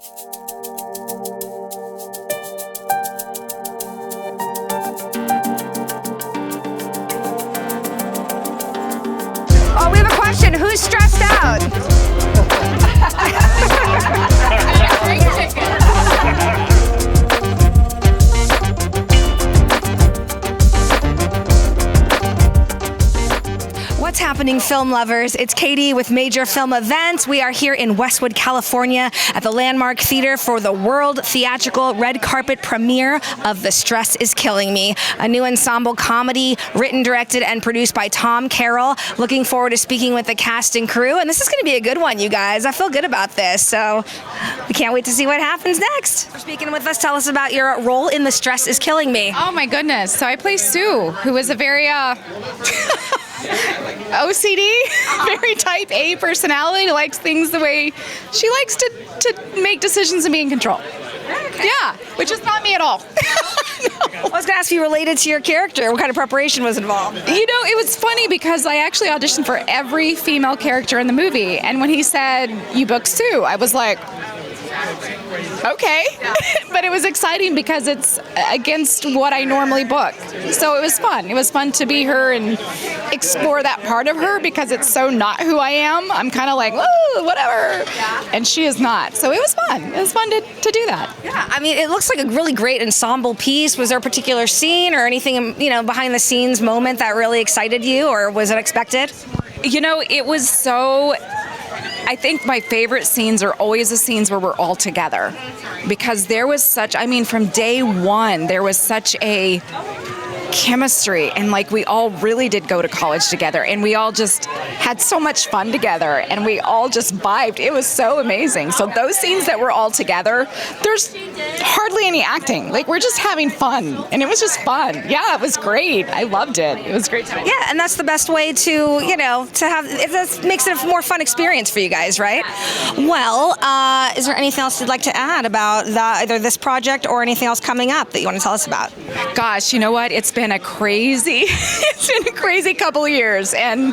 Oh, we have a question. Who's stressed out? What's happening, film lovers? It's Katie with Major Film Events. We are here in Westwood, California at the Landmark Theater for the world theatrical red carpet premiere of The Stress Is Killing Me, a new ensemble comedy written, directed, and produced by Tom Carroll. Looking forward to speaking with the cast and crew, and this is going to be a good one, you guys. I feel good about this, so we can't wait to see what happens next. For speaking with us, tell us about your role in The Stress Is Killing Me. Oh my goodness. So I play Sue, who is a very OCD, very type A personality, likes things the way she likes to make decisions and be in control. Okay. Yeah, which is not me at all. I was going to ask you, related to your character, what kind of preparation was involved? You know, it was funny because I actually auditioned for every female character in the movie, and when he said, "You booked Sue," I was like, okay. But it was exciting because it's against what I normally book. So it was fun. It was fun to be her and explore that part of her because it's so not who I am. I'm kind of like, whoa, whatever. And she is not. So it was fun. It was fun to do that. Yeah, I mean, it looks like a really great ensemble piece. Was there a particular scene or anything, you know, behind the scenes moment that really excited you, or was it expected? You know, it was so... I think my favorite scenes are always the scenes where we're all together, because there was such, I mean, from day one, there was such a chemistry, and like we all really did go to college together, and we all just had so much fun together, and we all just vibed. It was so amazing. So those scenes that we're all together, there's hardly any acting. Like, we're just having fun, and it was just fun. Yeah, it was great. I loved it. It was great time. Yeah, and that's the best way to, you know, to have, that makes it a more fun experience for you guys, right? Well, is there anything else you'd like to add about either this project or anything else coming up that you want to tell us about? Gosh, you know what? It's been a crazy couple of years, and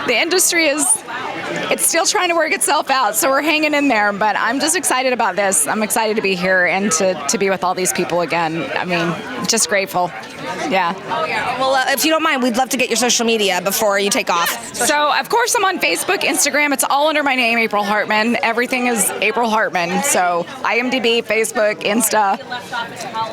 the industry it's still trying to work itself out, so we're hanging in there, but I'm just excited about this. I'm excited to be here and to be with all these people again. I mean, just grateful. Yeah. Oh, yeah. Well, if you don't mind, we'd love to get your social media before you take off. So, of course, I'm on Facebook, Instagram. It's all under my name, April Hartman. Everything is April Hartman. So, IMDb, Facebook, Insta,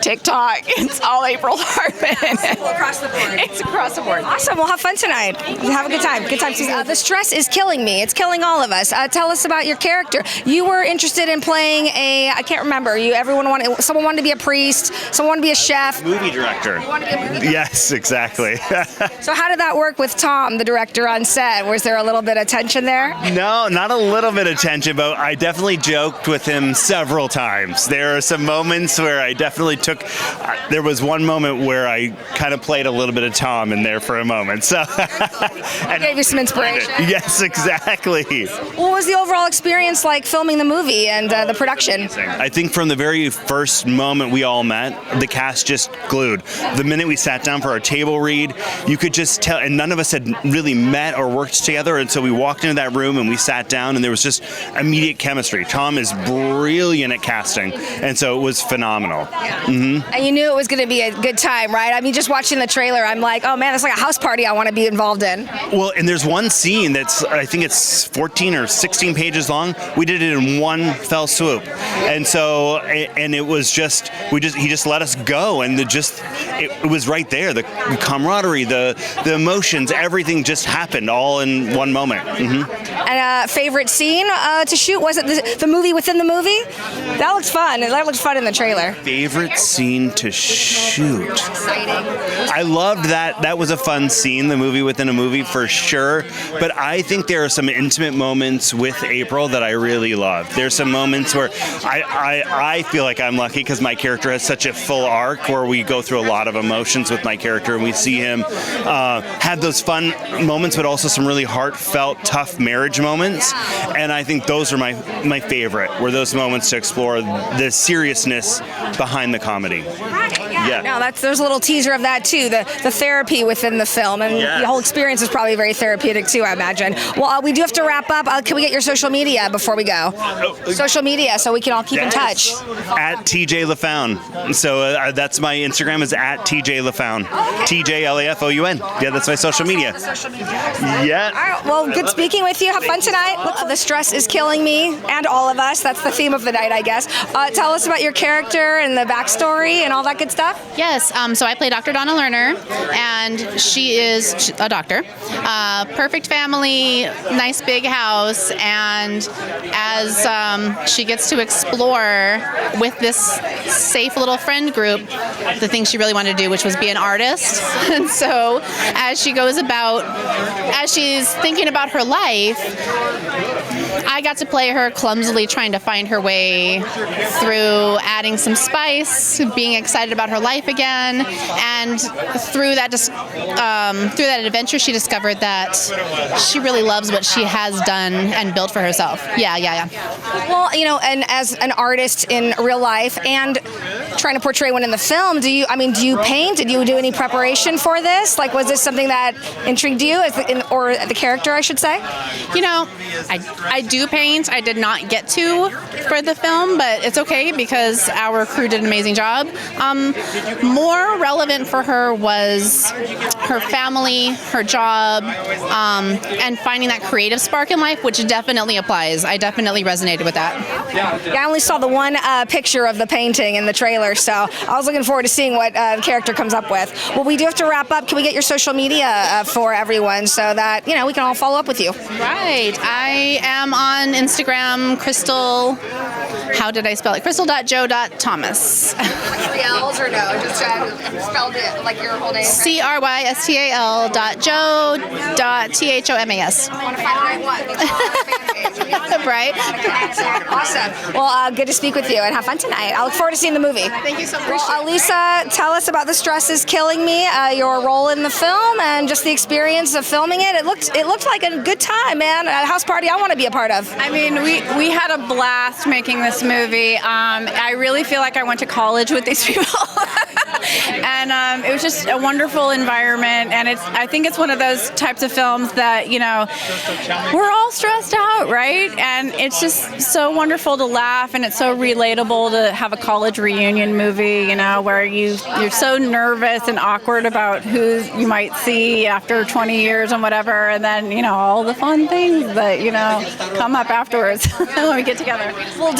TikTok. It's all April Hartman. It's across the board. It's across the board. Awesome. We'll have fun tonight. Have a good time. Good time. The Stress Is Killing Me. It's killing all of us. Tell us about your character. You were interested in playing I can't remember. Someone wanted to be a priest. Someone wanted to be a chef. Movie director. You wanted to be a movie director. Yes, exactly. So how did that work with Tom, the director, on set? Was there a little bit of tension there? No, not a little bit of tension, but I definitely joked with him several times. There are some moments where I definitely there was one moment where I kind of played a little bit of Tom in there for a moment. So And gave you some inspiration. Yes, exactly. What was the overall experience like filming the movie and the production? I think from the very first moment we all met, the cast just glued. The minute we sat down for our table read, you could just tell, and none of us had really met or worked together, and so we walked into that room and we sat down, and there was just immediate chemistry. Tom is brilliant at casting, and so it was phenomenal. Mm-hmm. And you knew it was going to be a good time, right? I mean, just watching the trailer, I'm like, oh man, it's like a house party I want to be involved in. Well, and there's one scene that's, I think it's 14 or 16 pages long. We did it in one fell swoop. And so, and it was just, he just let us go, and it was right there. The camaraderie, the emotions, everything just happened all in one moment. Mm-hmm. And favorite scene to shoot? Was it the movie within the movie? That looked fun. That looked fun in the trailer. Favorite scene to shoot? Exciting. I loved that. That was a fun scene, the movie within a movie for sure. But I think there are some intimate moments with April that I really love. There's some moments where I feel like I'm lucky because my character has such a full arc where we go through a lot of emotions with my character, and we see him have those fun moments, but also some really heartfelt, tough marriage moments. And I think those are my favorite, were those moments to explore the seriousness behind the comedy. Right, yeah. Yeah. No, there's a little teaser of that too, the therapy within the film, and the whole experience is probably very therapeutic too, I imagine. Well, we do have to wrap up. Can we get your social media before we go? Social media, so we can all keep in touch. At TJ LaFountain. So that's my Instagram is at TJ LaFountain. TJ LAFOUN. Yeah, that's my social media. Yeah. All right. Well, good speaking with you. Have fun tonight. The stress is killing me and all of us. That's the theme of the night, I guess. Tell us about your character and the backstory and all that good stuff. Yes, so I play Dr. Donna Lerner, and she is a doctor. Perfect family, nice big house, and as she gets to explore with this safe little friend group the things she really wanted to do, which was be an artist. And so as she goes about, as she's thinking about her life, I got to play her clumsily trying to find her way through adding some spice, being excited about her life again, and through that adventure, she discovered that she really loves what she has done and built for herself. Yeah. Well, and as an artist in real life and trying to portray one in the film, do you paint? Did you do any preparation for this? Like, was this something that intrigued you, or the character, I should say? I do paint. I did not get to for the film, but it's okay because our crew did an amazing job. More relevant for her was her family, her job, and finding that creative spark in life, which definitely applies. I definitely resonated with that. Yeah, I only saw the one picture of the painting in the trailer, so I was looking forward to seeing what the character comes up with. Well, we do have to wrap up. Can we get your social media for everyone so that, we can all follow up with you? Right. I am on Instagram, Crystal, how did I spell it? Crystal.joe.thomas. 3 L's or no? Just spelled it like your whole name? CRYSTAL.joe.THOMAS. Want to find the right one. Right. Awesome. Well, good to speak with you and have fun tonight. I look forward to seeing the movie. Thank you so much. Well, Lisa, tell us about The Stress is Killing Me, your role in the film and just the experience of filming it. It looked like a good time, man. A house party I want to be a part of. I mean, we had a blast making this movie. I really feel like I went to college with these people. And it was just a wonderful environment, and I think it's one of those types of films that, we're all stressed out, right? And it's just so wonderful to laugh, and it's so relatable to have a college reunion movie, where you're so nervous and awkward about who you might see after 20 years and whatever, and then, all the fun things that, come up afterwards when we get together. Well,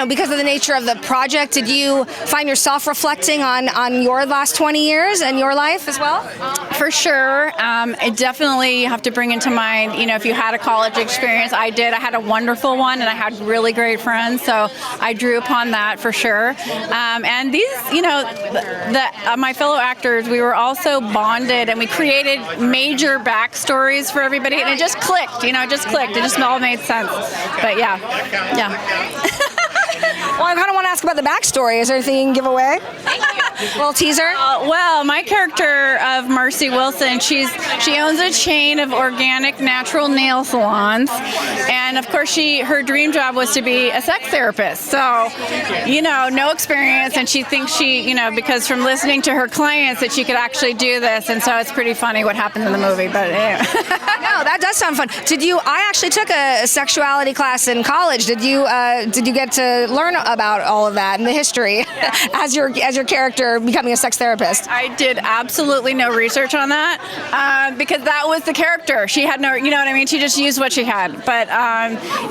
because of the nature of the project, did you find yourself reflecting on your last 20 years and your life as well? For sure. I definitely have to bring into mind, if you had a college experience. I did. I had a wonderful one, and I had really great friends, so I drew upon that for sure. And these, my fellow actors, we were also bonded, and we created major backstories for everybody, and it just clicked, It just all made sense. But yeah. Well, I kind of want to ask about the backstory. Is there anything you can give away? A little teaser? Well, my character of Marcie Wilson, she owns a chain of organic natural nail salons, and of course her dream job was to be a sex therapist. So, no experience, and she thinks because from listening to her clients that she could actually do this, and so it's pretty funny what happens in the movie. But anyway. No, that does sound fun. I actually took a sexuality class in college. Did you get to learn about all of that and the history as your character becoming a sex therapist? I did absolutely no research on that because that was the character. She had no, what I mean? She just used what she had. But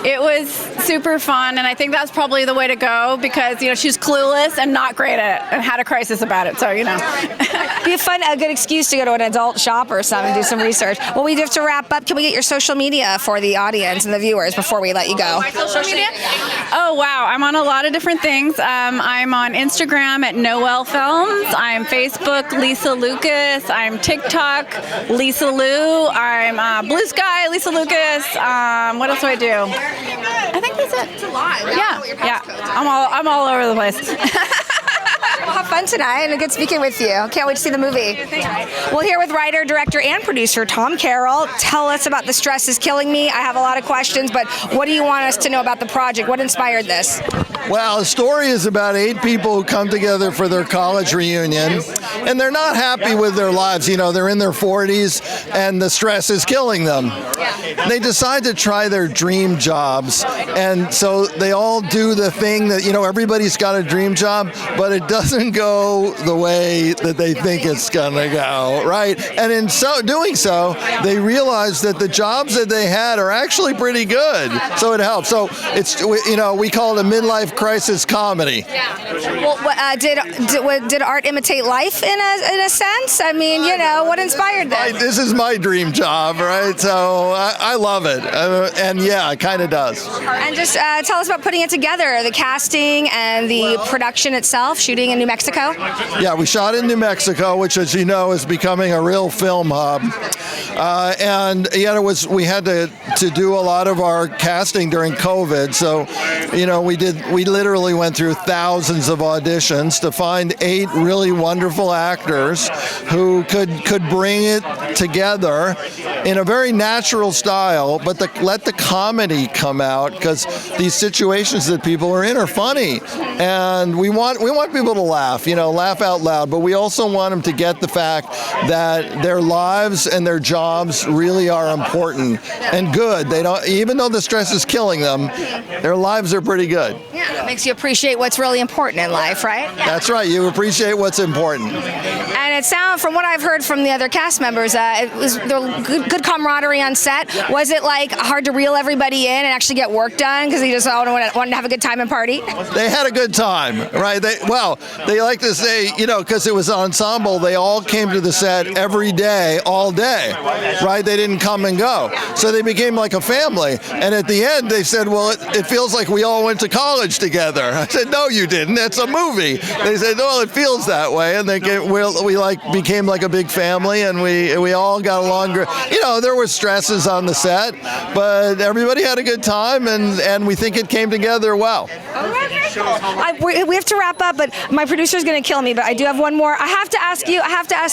it was super fun, and I think that's probably the way to go because, she's clueless and not great at it and had a crisis about it. So, Be a good excuse to go to an adult shop or something and do some research. Well, we do have to wrap up. Can we get your social media for the audience and the viewers before we let you go? My social media? Oh, wow. I'm on a lot of different things. I'm on Instagram at Noel Films. I'm Facebook, Lisa Lucas. I'm TikTok, Lisa Lou. I'm Blue Sky, Lisa Lucas. What else do I do? I think that's it. It's a lot. Yeah. I'm all over the place. Well, have fun tonight, and good speaking with you. Can't wait to see the movie. We're here with writer, director, and producer Tom Carroll. Tell us about The Stress is Killing Me. I have a lot of questions, but what do you want us to know about the project? What inspired this? Well, the story is about 8 people who come together for their college reunion, and they're not happy with their lives. You know, they're in their 40s, and the stress is killing them. They decide to try their dream jobs, and so they all do the thing that, you know, everybody's got a dream job, but it doesn't go the way that they think it's gonna go, right? And in doing so, they realize that the jobs that they had are actually pretty good, so it helps. So it's, you know, we call it a midlife crisis comedy. Well, did art imitate life in a sense? I mean, you know, what inspired this? This is my dream job, right? So I love it, and yeah, it kind of does. And just tell us about putting it together, the casting and the production itself, shooting in New Mexico. Yeah, we shot in New Mexico, which, as you know, is becoming a real film hub. And yet we had to do a lot of our casting during COVID. So, you know, we literally went through thousands of auditions to find 8 really wonderful actors who could bring it together in a very natural style, but let the comedy come out, because these situations that people are in are funny, and we want people to laugh, you know, laugh out loud, but we also want them to get the fact that their lives and their jobs really are important and good. They don't, even though the stress is killing them, their lives are pretty good. Yeah, that makes you appreciate what's really important in life, right? That's right. You appreciate what's important. And it sounds, from what I've heard from the other cast members, it was good camaraderie on set. Was it like hard to reel everybody in and actually get work done because they just all wanted to have a good time and party? They had a good time, right? They like to say, you know, because it was an ensemble, they all came to the set every day, all day, right? They didn't come and go. So they became like a family. And at the end, they said, well, it feels like we all went to college together. I said, no, you didn't. It's a movie. They said, well, it feels that way. And we became like a big family, and we all got along. You know, there were stresses on the set, but everybody had a good time, and we think it came together well. We have to wrap up, but my producer's going to kill me, but I do have one more. I have to ask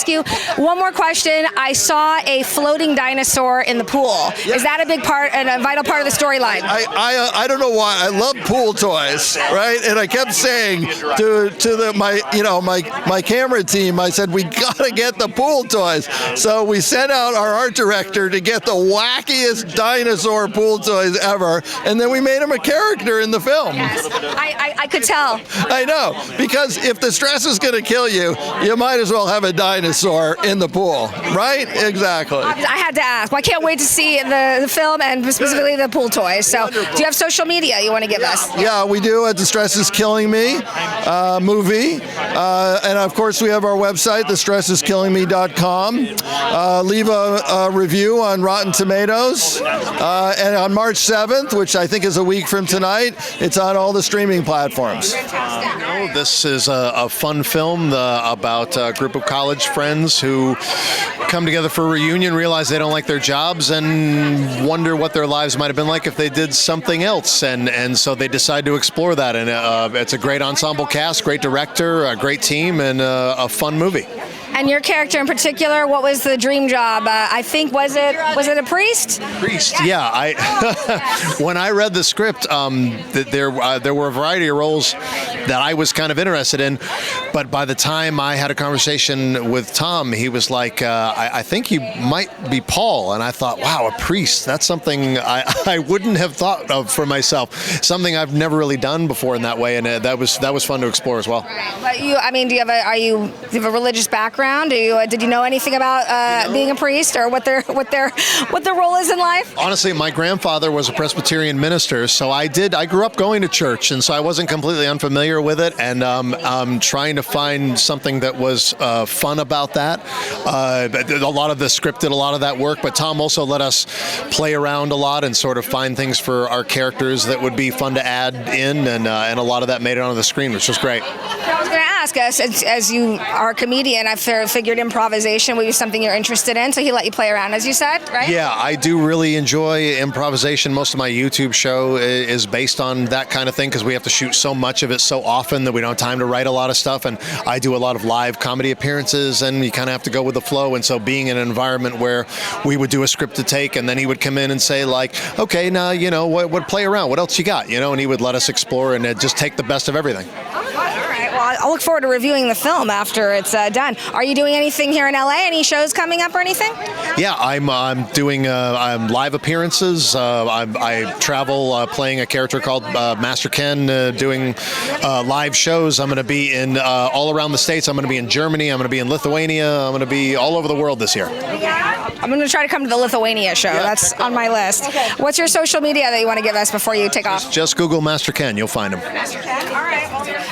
you one more question. I saw a floating dinosaur in the pool. Is that a big part and a vital part of the storyline? I don't know why. I love pool toys, right? And I kept saying to my camera team, I said, we gotta get the pool toys. So we sent out our art director to get the wackiest dinosaur pool toys ever, and then we made him a character in the film. Yes, I could tell. I know, because if the stress is gonna kill you, you might as well have a dinosaur in the pool, right? Exactly. I had to ask. Well, I can't wait to see the film and specifically the pool toys. So, do you have social media you want to give us? Yeah, we do at The Stress is Killing Me movie. And of course, we have our website, thestressiskillingme.com. Leave a review on Rotten Tomatoes. And on March 7th, which I think is a week from tonight, it's on all the streaming platforms. This is a fun film about a group of college friends who come together for a reunion, realize they don't like their jobs, and wonder what their lives might have been like if they did something else. And so they decide to explore that. And it's a great ensemble cast, great director, a great team, and a fun movie. And your character in particular, what was the dream job? I think, was it a priest? Priest, yeah. When I read the script, there were a variety of roles that I was kind of interested in, but by the time I had a conversation with Tom, he was like, I think you might be Paul. And I thought, wow, a priest, that's something I wouldn't have thought of for myself, something I've never really done before in that way, and that was fun to explore as well. But do you have a religious background? Did you know anything about being a priest, or what their role is in life? Honestly, my grandfather was a Presbyterian minister, so I grew up going to church, and so I wasn't completely unfamiliar with it, and trying to find something that was fun about that. A lot of the script did a lot of that work, but Tom also let us play around a lot and sort of find things for our characters that would be fun to add in, and a lot of that made it onto the screen, which was great. I was going to ask, ask us, as you are a comedian, I figured improvisation would be something you're interested in, so he let you play around, as you said, right? Yeah, I do really enjoy improvisation. Most of my YouTube show is based on that kind of thing because we have to shoot so much of it so often that we don't have time to write a lot of stuff. And I do a lot of live comedy appearances, and you kind of have to go with the flow. And so being in an environment where we would do a scripted take, and then he would come in and say, like, okay, now, what play around? What else you got? And he would let us explore and just take the best of everything. All right. Well, I'll look forward to reviewing the film after it's done. Are you doing anything here in LA? Any shows coming up or anything? Yeah, I'm doing live appearances. I travel playing a character called Master Ken, doing live shows. I'm going to be in all around the States. I'm going to be in Germany. I'm going to be in Lithuania. I'm going to be all over the world this year. I'm going to try to come to the Lithuania show. Yeah. That's on my list. Okay. What's your social media that you want to give us before you take off? Just Google Master Ken. You'll find him. Master Ken. All right.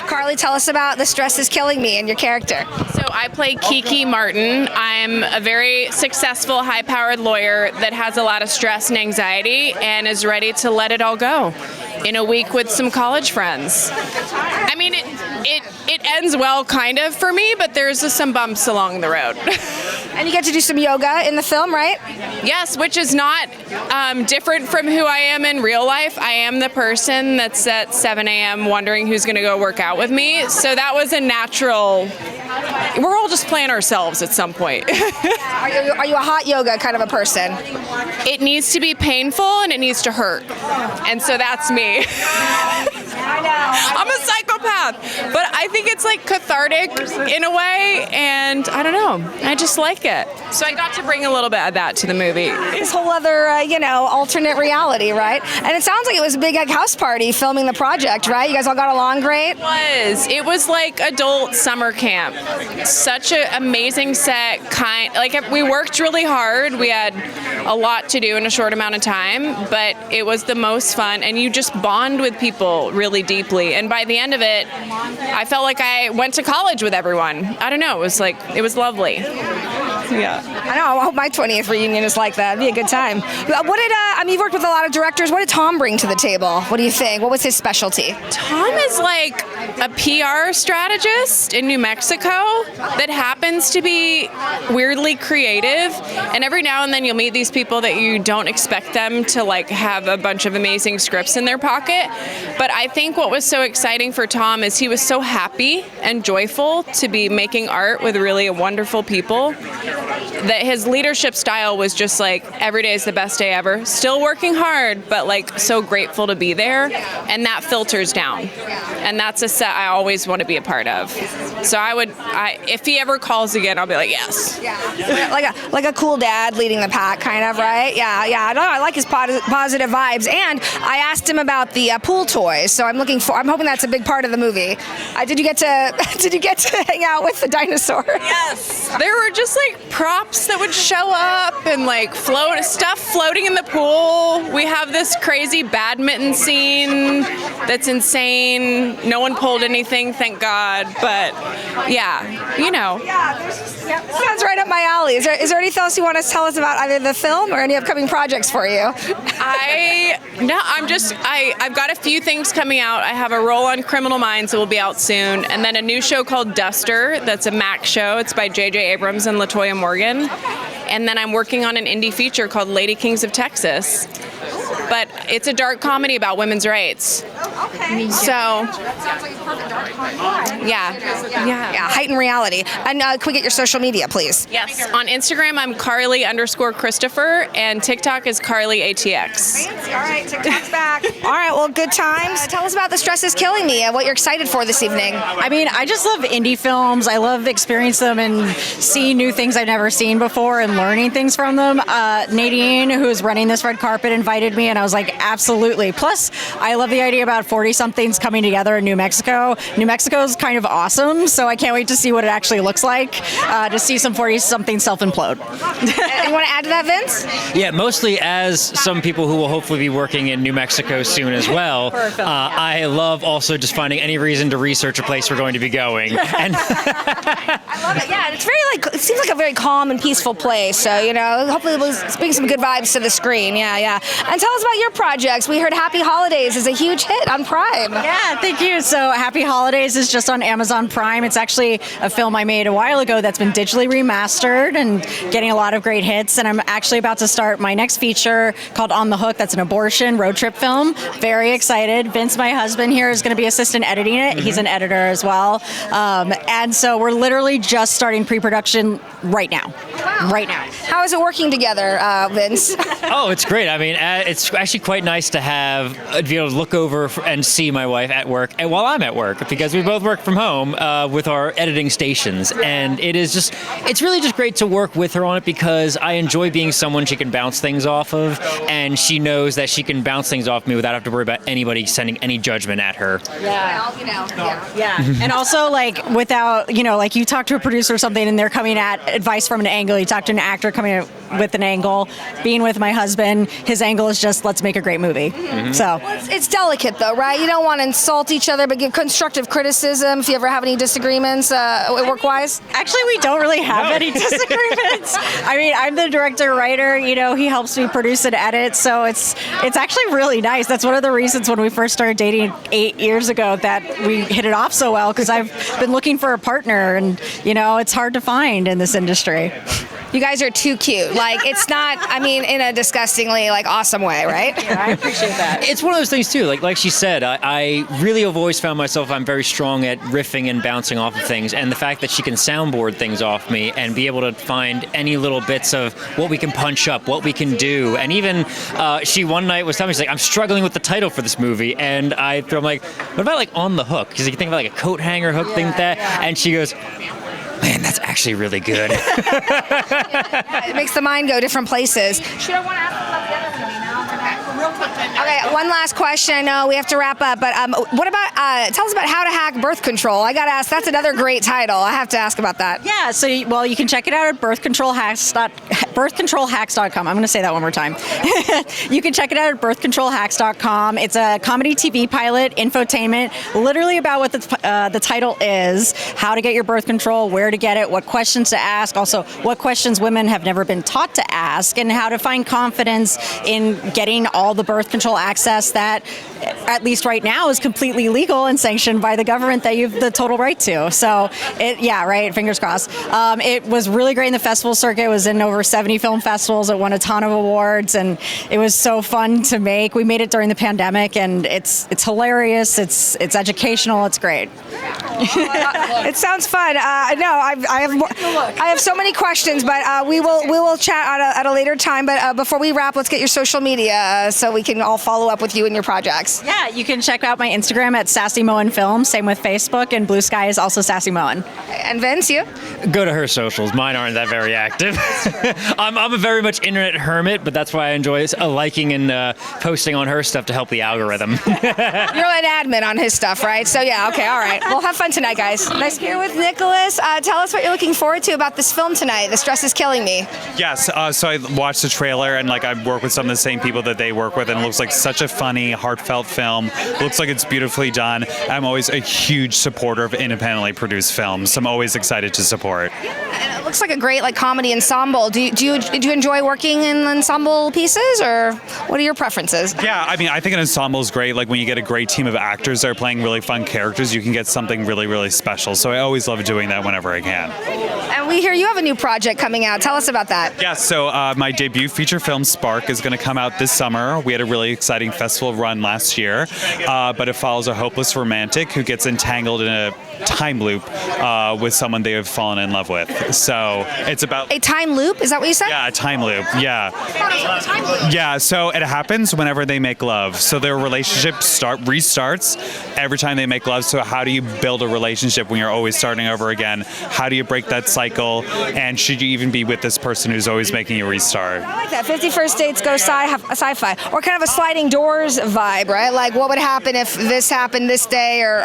Carly, tell us about The Stress is Killing Me and your character. So I play Kiki Martin. I'm a very successful, high-powered lawyer that has a lot of stress and anxiety and is ready to let it all go in a week with some college friends. I mean, it ends well, kind of, for me, but there's some bumps along the road. And you get to do some yoga in the film, right? Yes, which is not different from who I am in real life. I am the person that's at 7 a.m. wondering who's going to go work out with me. So that was a natural. We're all just playing ourselves at some point. Are you a hot yoga kind of a person? It needs to be painful and it needs to hurt. And so that's me. I know. I'm a psychopath, but I think it's like cathartic in a way, and I don't know, I just like it. So I got to bring a little bit of that to the movie. This whole other, alternate reality, right? And it sounds like it was a big house party filming the project, right? You guys all got along great? It was like adult summer camp. Such an amazing set, we worked really hard. We had a lot to do in a short amount of time, but it was the most fun, and you just bond with people really deeply. And by the end of it, I felt like I went to college with everyone. I don't know, it was lovely. Yeah. I know, I hope my 20th reunion is like that. It'd be a good time. You've worked with a lot of directors. What did Tom bring to the table? What do you think? What was his specialty? Tom is like a PR strategist in New Mexico that happens to be weirdly creative. And every now and then you'll meet these people that you don't expect them to have a bunch of amazing scripts in their pocket. But I think what was so exciting for Tom is he was so happy and joyful to be making art with really wonderful people that his leadership style was just every day is the best day ever. Still working hard, but so grateful to be there. And that filters down. And that's a set I always want to be a part of. So if he ever calls again, I'll be like, yes. Yeah. like a cool dad leading the pack, kind of, right? Yeah. I like his positive vibes. And I asked him about the pool toys, so I'm hoping that's a big part of the movie. Did you get to hang out with the dinosaur? Yes. There were just props that would show up and stuff floating in the pool. We have this crazy badminton scene that's insane. No one pulled anything, thank God. But yeah, sounds right up my alley. Is there anything else you want to tell us about either the film or any upcoming projects for you? I've got a few things coming out. I have a role on Criminal Minds that will be out soon, and then a new show called Duster that's a Max show. It's by J.J. Abrams and LaToya Morgan. And then I'm working on an indie feature called Lady Kings of Texas. But it's a dark comedy about women's rights. Okay. So, that sounds like a perfect dark comedy. Yeah, heightened reality. And can we get your social media, please? Yes. On Instagram, I'm Carly_Christopher, and TikTok is CarlyATX. Fancy. All right, TikTok's back. All right, well, good times. Tell us about The Stress is Killing Me and what you're excited for this evening. I just love indie films. I love experiencing them and seeing new things I've never seen before and learning things from them. Nadine, who's running this red carpet, invited me, and I was like, absolutely. Plus, I love the idea about 40-somethings coming together in New Mexico. New Mexico's kind of awesome, so I can't wait to see what it actually looks like, to see some 40-somethings self-implode. You want to add to that, Vince? Yeah, mostly as some people who will hopefully be working in New Mexico soon as well. I love also just finding any reason to research a place we're going to be going. And I love it. Yeah, it's very it seems like a very calm and peaceful place. So hopefully it will bring some good vibes to the screen. Yeah. And tell us about your projects. We heard Happy Holidays is a huge hit. on Prime. Yeah, thank you. So Happy Holidays is just on Amazon Prime. It's actually a film I made a while ago that's been digitally remastered and getting a lot of great hits. And I'm actually about to start my next feature called On the Hook. That's an abortion road trip film. Very excited. Vince, my husband here, is going to be assistant editing it. He's an editor as well. And so we're literally just starting pre-production right now. Wow. Right now. How is it working together, Vince? Oh, it's great. I mean, it's actually quite nice to be able to look over and see my wife at work and while I'm at work, because we both work from home with our editing stations. And it's really just great to work with her on it, because I enjoy being someone she can bounce things off of, and she knows that she can bounce things off me without having to worry about anybody sending any judgment at her. Yeah. And also, like, without, like you talk to a producer or something and they're coming at advice from an angle, you talk to an actor coming at with an angle. Being with my husband, his angle is just, let's make a great movie. So it's delicate though, right? You don't want to insult each other, but give constructive criticism if you ever have any disagreements work-wise. Actually, we don't really have any disagreements. I mean, I'm the director, writer, he helps me produce and edit, so it's actually really nice. That's one of the reasons when we first started dating 8 years ago that we hit it off so well, because I've been looking for a partner, and it's hard to find in this industry. You guys are too cute. Like, it's not, in a disgustingly, awesome way, right? Yeah, I appreciate that. It's one of those things, too. Like she said, I really have always found myself, I'm very strong at riffing and bouncing off of things. And the fact that she can soundboard things off me and be able to find any little bits of what we can punch up, what we can do. And even she one night was telling me, she's like, I'm struggling with the title for this movie. And I'm like, what about, On the Hook? Because you can think about, a coat hanger hook thing like that. Yeah. And she goes, man, that's actually really good. It makes the mind go different places. Should I want to ask about the other movie now? Real quick. Okay, one last question. I know we have to wrap up, but what about, tell us about How to Hack Birth Control. I got to ask, that's another great title. I have to ask about that. Yeah, so, you can check it out at birthcontrolhacks.com. I'm going to say that one more time. You can check it out at birthcontrolhacks.com. It's a comedy TV pilot, infotainment, literally about what the title is, how to get your birth control, where to get it, what questions to ask, also what questions women have never been taught to ask, and how to find confidence in getting all the birth control access that, at least right now, is completely legal and sanctioned by the government that you have the total right to. So, fingers crossed. It was really great in the festival circuit. It was in over 70 film festivals. It won a ton of awards, and it was so fun to make. We made it during the pandemic, and it's hilarious. It's educational. It's great. It sounds fun. I have so many questions, but we will chat at a later time. But before we wrap, let's get your social media so we can all follow up with you and your projects. Yeah, you can check out my Instagram at Sassy Mohen Film. Same with Facebook, and Blue Sky is also Sassy Mohen. And Vince, you? Go to her socials. Mine aren't that very active. I'm a very much internet hermit, but that's why I enjoy liking and posting on her stuff to help the algorithm. You're an admin on his stuff, right? So yeah, okay, all right. Well, have fun tonight, guys. Nice to be here with Nicholas. Tell us what you're looking forward to about this film tonight. The Stress is Killing Me. Yes, so I watched the trailer, and I work with some of the same people that they work with, and it looks like such a funny, heartfelt film. Looks like it's beautifully done. I'm always a huge supporter of independently produced films, so I'm always excited to support. And it looks like a great comedy ensemble. Do you enjoy working in ensemble pieces, or what are your preferences? Yeah, I think an ensemble is great. When you get a great team of actors that are playing really fun characters, you can get something really, really special. So I always love doing that whenever I can. And we hear you have a new project coming out. Tell us about that. Yeah, so my debut feature film, Spark, is going to come out this summer. We had a really exciting festival run last year, but it follows a hopeless romantic who gets entangled in a time loop with someone they have fallen in love with. So it's about... A time loop? Is that what you said? Yeah, a time loop, yeah. Yeah, so it happens whenever they make love. So their relationship restarts every time they make love. So how do you build a relationship when you're always starting over again? How do you break that cycle? And should you even be with this person who's always making you restart? I like that. 50 First Dates go sci-fi. Or kind of a sliding doors vibe, right? What would happen if this happened this day? Or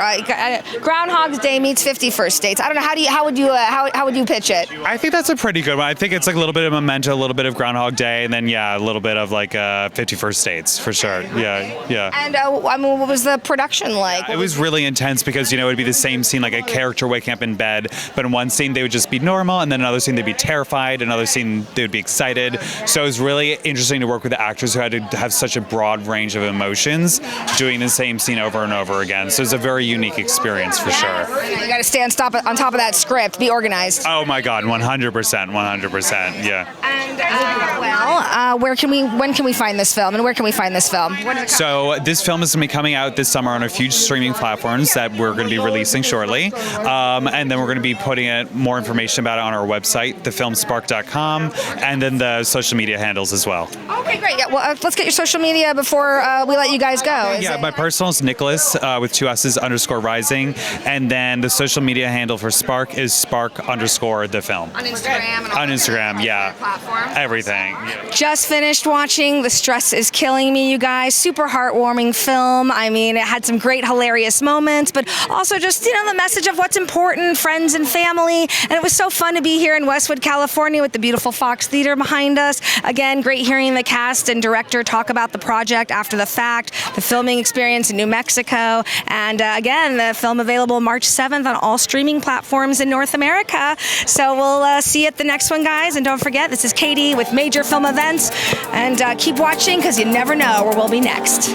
Groundhog's Day meets 50 First Dates. I don't know. How would you pitch it? I think that's a pretty good one. I think it's a little bit of Memento, a little bit of Groundhog Day, and then a little bit of like 50 First Dates for sure. Yeah. And what was the production like? It was really intense because, it would be the same scene, like a character waking up in bed, but in one scene they would just be normal, and then another scene they'd be terrified, another scene they would be excited. So it was really interesting to work with the actors who had to have such a broad range of emotions doing the same scene over and over again. So it's a very unique experience for sure. You got to stay on top of that script, be organized. Oh my God, 100%, yeah. And when can we find this film, and where can we find this film? So this film is going to be coming out this summer on a few streaming platforms that we're going to be releasing shortly, and then we're going to be putting more information about it on our website, thefilmspark.com, and then the social media handles as well. Okay, great. Yeah, well, let's get your social media before we let you guys go. My personal is Nicholas with 2 S's _rising, and then the social media handle for Spark is Spark_the film. On Instagram. On Instagram, yeah. Platforms. Everything. Yeah. Just finished watching The Stress is Killing Me, you guys. Super heartwarming film. I mean, it had some great hilarious moments, but also just, the message of what's important, friends and family. And it was so fun to be here in Westwood, California with the beautiful Fox Theater behind us. Again, great hearing the cast and director talk about the project after the fact, the filming experience in New Mexico. And again, the film available March 7th on all streaming platforms in North America. So we'll see you at the next one, guys. And don't forget, this is Katie with Major Film Events. And keep watching because you never know where we'll be next.